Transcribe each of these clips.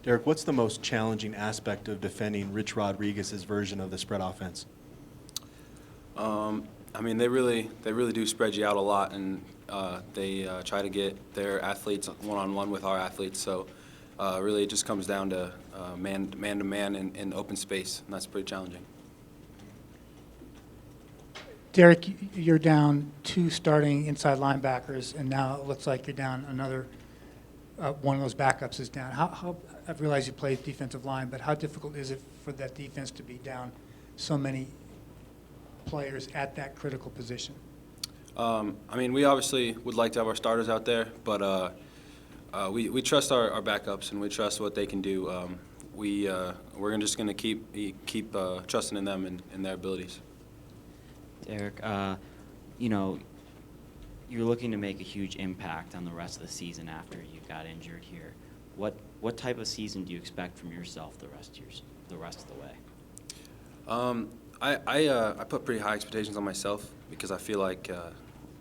Derek, what's the most challenging aspect of defending Rich Rodriguez's version of the spread offense? I mean, they really do spread you out a lot, and they try to get their athletes one-on-one with our athletes. So really, it just comes down to man-to-man in open space, and that's pretty challenging. Derek, you're down 2 starting inside linebackers, and now it looks like you're down another one of those backups is down. How I realize you play defensive line, but how difficult is it for that defense to be down so many players at that critical position? I mean, we obviously would like to have our starters out there, but we trust our backups and we trust what they can do. We're just going to keep trusting in them and their abilities. Derek, you know, you're looking to make a huge impact on the rest of the season after you got injured here. What type of season do you expect from yourself the rest of the way? I put pretty high expectations on myself because I feel like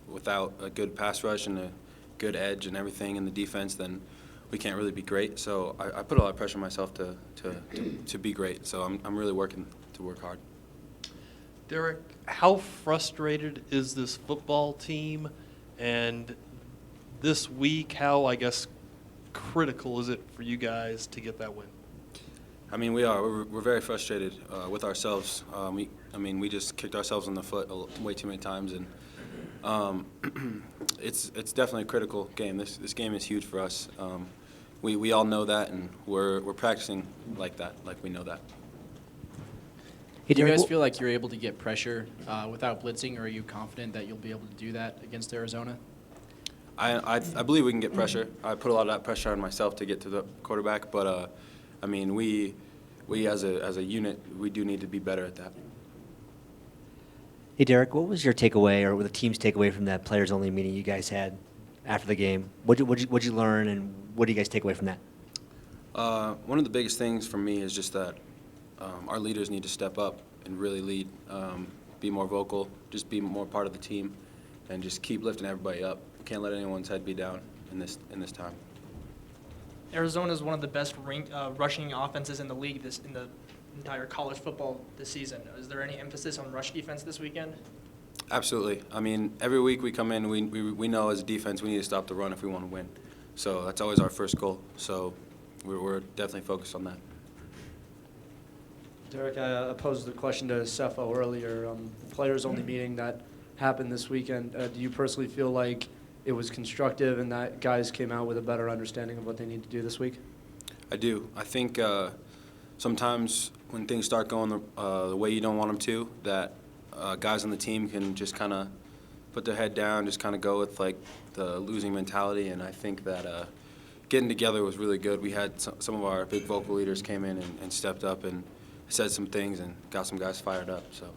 without a good pass rush and a good edge and everything in the defense, then we can't really be great. So I put a lot of pressure on myself to be great. So I'm really working to work hard. Derek, how frustrated is this football team? And this week, how, I guess, critical is it for you guys to get that win? I mean, we're very frustrated with ourselves. We just kicked ourselves in the foot way too many times, and it's definitely a critical game. This game is huge for us. We all know that, and we're practicing like that, like we know that. Do you guys feel like you're able to get pressure without blitzing, or are you confident that you'll be able to do that against Arizona? I believe we can get pressure. I put a lot of that pressure on myself to get to the quarterback, but I mean, we as a unit, we do need to be better at that. Hey, Derek, what was your takeaway or the team's takeaway from that players-only meeting you guys had after the game? What'd you learn, and what do you guys take away from that? One of the biggest things for me is just that our leaders need to step up and really lead, be more vocal, just be more part of the team, and just keep lifting everybody up. We can't let anyone's head be down in this time. Arizona is one of the best rushing offenses in the league in the entire college football this season. Is there any emphasis on rush defense this weekend? Absolutely. I mean, every week we come in, we know as a defense we need to stop the run if we want to win. So that's always our first goal. So we're definitely focused on that. Derek, I posed the question to Cepho earlier. Players-only meeting that happened this weekend. Do you personally feel like it was constructive and that guys came out with a better understanding of what they need to do this week? I do. I think sometimes when things start going the way you don't want them to, that guys on the team can just kind of put their head down, just kind of go with like the losing mentality. And I think that getting together was really good. We had some of our big vocal leaders came in and stepped up and said some things and got some guys fired up. So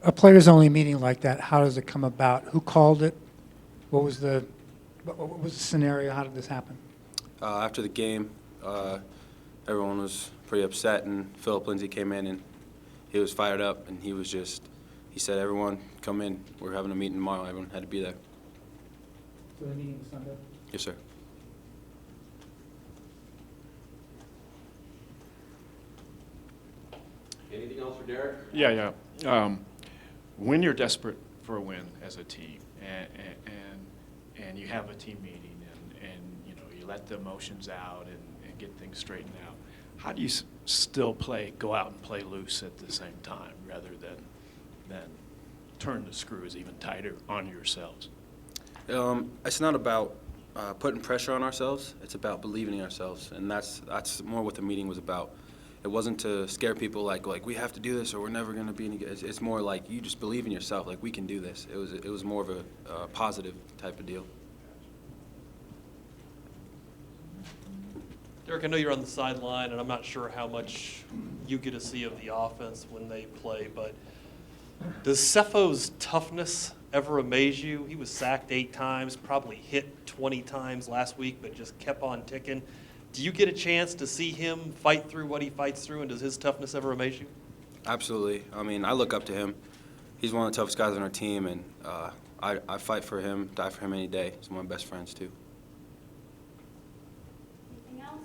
A players-only meeting like that, how does it come about? Who called it? What was the scenario? How did this happen? After the game, everyone was pretty upset, and Philip Lindsay came in, and he was fired up, and he said, everyone, come in. We're having a meeting tomorrow. Everyone had to be there. So the meeting was Sunday? Yes, sir. Anything else for Derek? Yeah. When you're desperate for a win as a team, and you have a team meeting, and you let the emotions out and get things straightened out, how do you still go out and play loose at the same time, rather than turn the screws even tighter on yourselves? It's not about putting pressure on ourselves. It's about believing in ourselves, and that's more what the meeting was about. It wasn't to scare people like we have to do this or we're never going to be any good. It's more like you just believe in yourself, like we can do this. It was more of a positive type of deal. Derek, I know you're on the sideline, and I'm not sure how much you get to see of the offense when they play, but does Cepho's toughness ever amaze you? He was sacked 8 times, probably hit 20 times last week, but just kept on ticking. Do you get a chance to see him fight through what he fights through, and does his toughness ever amaze you? Absolutely. I mean, I look up to him. He's one of the toughest guys on our team, and I fight for him, die for him any day. He's one of my best friends, too. Anything else?